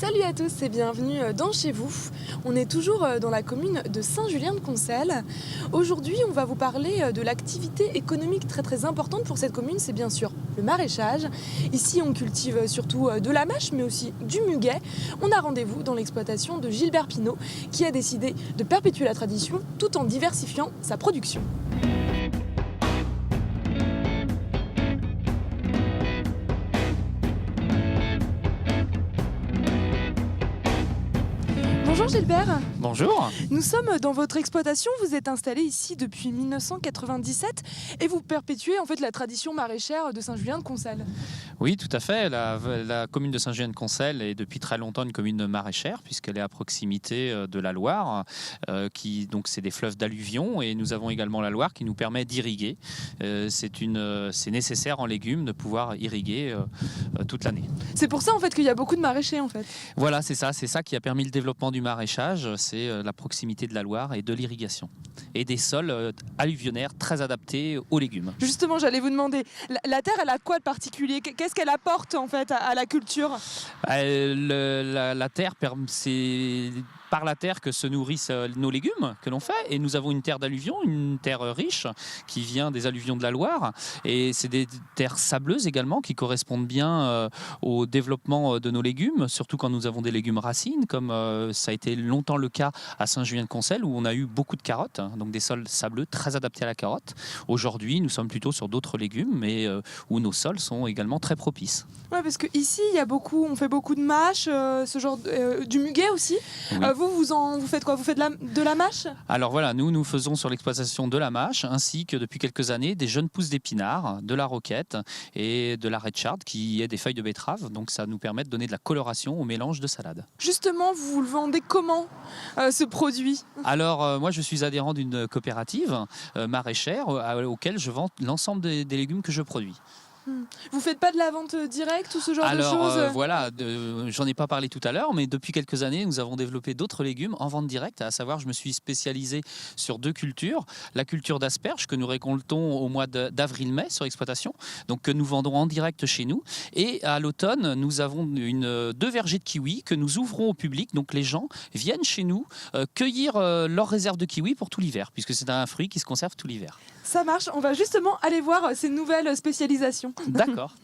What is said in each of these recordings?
Salut à tous et bienvenue dans Chez vous. On est toujours dans la commune de Saint-Julien-de-Concelles. Aujourd'hui, on va vous parler de l'activité économique très importante pour cette commune, c'est bien sûr le maraîchage. Ici, on cultive surtout de la mâche, mais aussi du muguet. On a rendez-vous dans l'exploitation de Gilbert Pinault, qui a décidé de perpétuer la tradition tout en diversifiant sa production. Bonjour Gilbert. Bonjour. Nous sommes dans votre exploitation, vous êtes installé ici depuis 1997 et vous perpétuez en fait la tradition maraîchère de Saint-Julien-de-Concelles. Oui, tout à fait. La commune de Saint-Julien-de-Concelles est depuis très longtemps une commune maraîchère puisqu'elle est à proximité de la Loire, donc c'est des fleuves d'alluvion, et nous avons également la Loire qui nous permet d'irriguer. C'est nécessaire en légumes de pouvoir irriguer toute l'année. C'est pour ça en fait qu'il y a beaucoup de maraîchers en fait. Voilà, c'est ça qui a permis le développement du maraîchage, c'est la proximité de la Loire et de l'irrigation. Et des sols alluvionnaires très adaptés aux légumes. Justement, j'allais vous demander, la terre, elle a quoi de particulier? Qu'est-ce qu'elle apporte en fait à la culture? La terre, c'est par la terre que se nourrissent nos légumes que l'on fait, et nous avons une terre d'alluvion, une terre riche qui vient des alluvions de la Loire, et c'est des terres sableuses également qui correspondent bien au développement de nos légumes, surtout quand nous avons des légumes racines, comme ça a été longtemps le cas à Saint-Julien-de-Concelles où on a eu beaucoup de carottes, donc des sols sableux très adaptés à la carotte. Aujourd'hui, nous sommes plutôt sur d'autres légumes, mais où nos sols sont également très propices. Ouais, parce que ici, on fait beaucoup de mâche, ce genre du muguet aussi. Oui. Vous faites quoi? Vous faites de la mâche? Alors voilà, nous faisons sur l'exploitation de la mâche, ainsi que depuis quelques années des jeunes pousses d'épinards, de la roquette et de la redcharde, qui est des feuilles de betterave. Donc ça nous permet de donner de la coloration au mélange de salade. Justement, vous le vendez comment ce produit? Alors moi je suis adhérent d'une coopérative maraîchère auquel je vends l'ensemble des légumes que je produis. Vous faites pas de la vente directe ou ce genre de choses? Alors voilà, j'en ai pas parlé tout à l'heure, mais depuis quelques années, nous avons développé d'autres légumes en vente directe. À savoir, je me suis spécialisé sur deux cultures. La culture d'asperges que nous récoltons au mois d'avril-mai sur exploitation, donc que nous vendons en direct chez nous. Et à l'automne, nous avons deux vergers de kiwis que nous ouvrons au public. Donc les gens viennent chez nous cueillir leur réserve de kiwis pour tout l'hiver, puisque c'est un fruit qui se conserve tout l'hiver. Ça marche, on va justement aller voir ces nouvelles spécialisations. D'accord.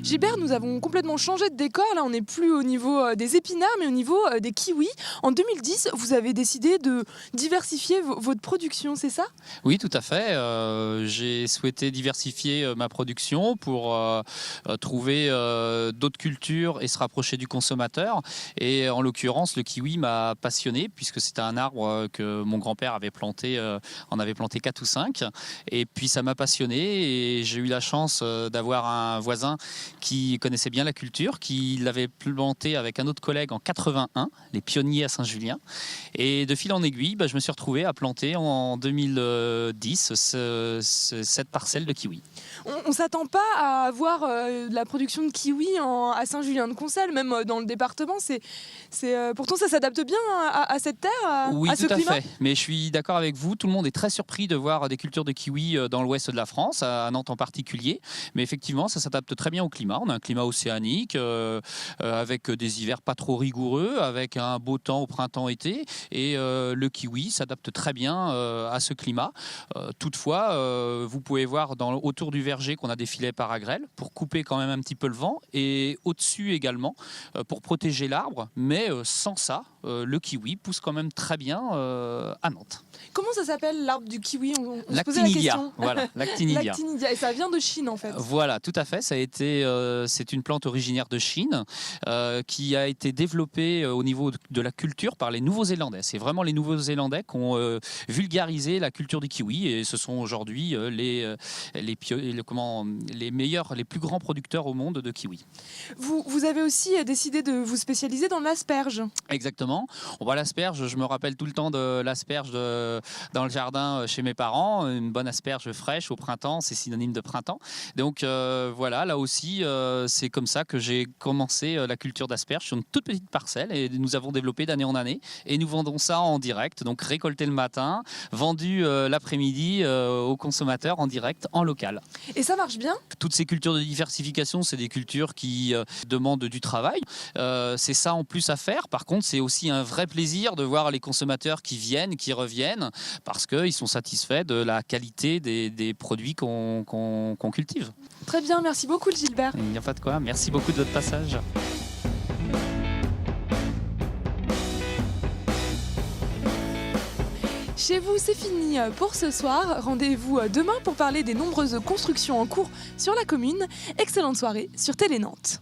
Gilbert, nous avons complètement changé de décor. Là, on n'est plus au niveau des épinards, mais au niveau des kiwis. En 2010, vous avez décidé de diversifier votre production, c'est ça? Oui, tout à fait. J'ai souhaité diversifier ma production pour trouver d'autres cultures et se rapprocher du consommateur. Et en l'occurrence, le kiwi m'a passionné puisque c'était un arbre que mon grand-père avait planté, en avait planté 4 ou 5. Et puis ça m'a passionné, et j'ai eu la chance d'avoir un voisin qui connaissait bien la culture, qui l'avait planté avec un autre collègue en 81, les pionniers à Saint-Julien. Et de fil en aiguille, je me suis retrouvé à planter en 2010 cette parcelle de kiwi. On ne s'attend pas à avoir de la production de kiwi à Saint-Julien-de-Concelles, même dans le département. Pourtant, ça s'adapte bien à cette terre, oui, à ce climat. Oui, tout à fait. Mais je suis d'accord avec vous, tout le monde est très surpris de voir des cultures de kiwi dans l'ouest de la France, à Nantes en particulier. Mais effectivement, ça s'adapte très bien au climat. On a un climat océanique, avec des hivers pas trop rigoureux, avec un beau temps au printemps-été. Et le kiwi s'adapte très bien à ce climat. Toutefois, vous pouvez voir autour du verger qu'on a des filets paragrèles pour couper quand même un petit peu le vent, et au-dessus également pour protéger l'arbre. Mais sans ça, le kiwi pousse quand même très bien à Nantes. Comment ça s'appelle l'arbre du kiwi? On se posait la L'actinidia, question. voilà, l'actinidia. L'actinidia, et ça vient de Chine en fait. Voilà, tout à fait. C'est une plante originaire de Chine qui a été développée au niveau de la culture par les Nouveaux-Zélandais. C'est vraiment les Nouveaux-Zélandais qui ont vulgarisé la culture du kiwi, et ce sont aujourd'hui les meilleurs, les plus grands producteurs au monde de kiwi. Vous avez aussi décidé de vous spécialiser dans l'asperge. Exactement. On voit l'asperge, je me rappelle tout le temps de l'asperge dans le jardin chez mes parents. Une bonne asperge fraîche au printemps, c'est synonyme de printemps. Donc voilà, là aussi, c'est comme ça que j'ai commencé la culture d'asperges sur une toute petite parcelle et nous avons développé d'année en année. Et nous vendons ça en direct, donc récolté le matin, vendu l'après-midi aux consommateurs en direct, en local. Et ça marche bien? Toutes ces cultures de diversification, c'est des cultures qui demandent du travail. C'est ça en plus à faire. Par contre, c'est aussi un vrai plaisir de voir les consommateurs qui viennent, qui reviennent, parce qu'ils sont satisfaits de la qualité des produits qu'on cultive. Très bien, merci beaucoup Gilbert. Il n'y a pas de quoi. Merci beaucoup de votre passage. Chez vous, c'est fini pour ce soir. Rendez-vous demain pour parler des nombreuses constructions en cours sur la commune. Excellente soirée sur Télé Nantes.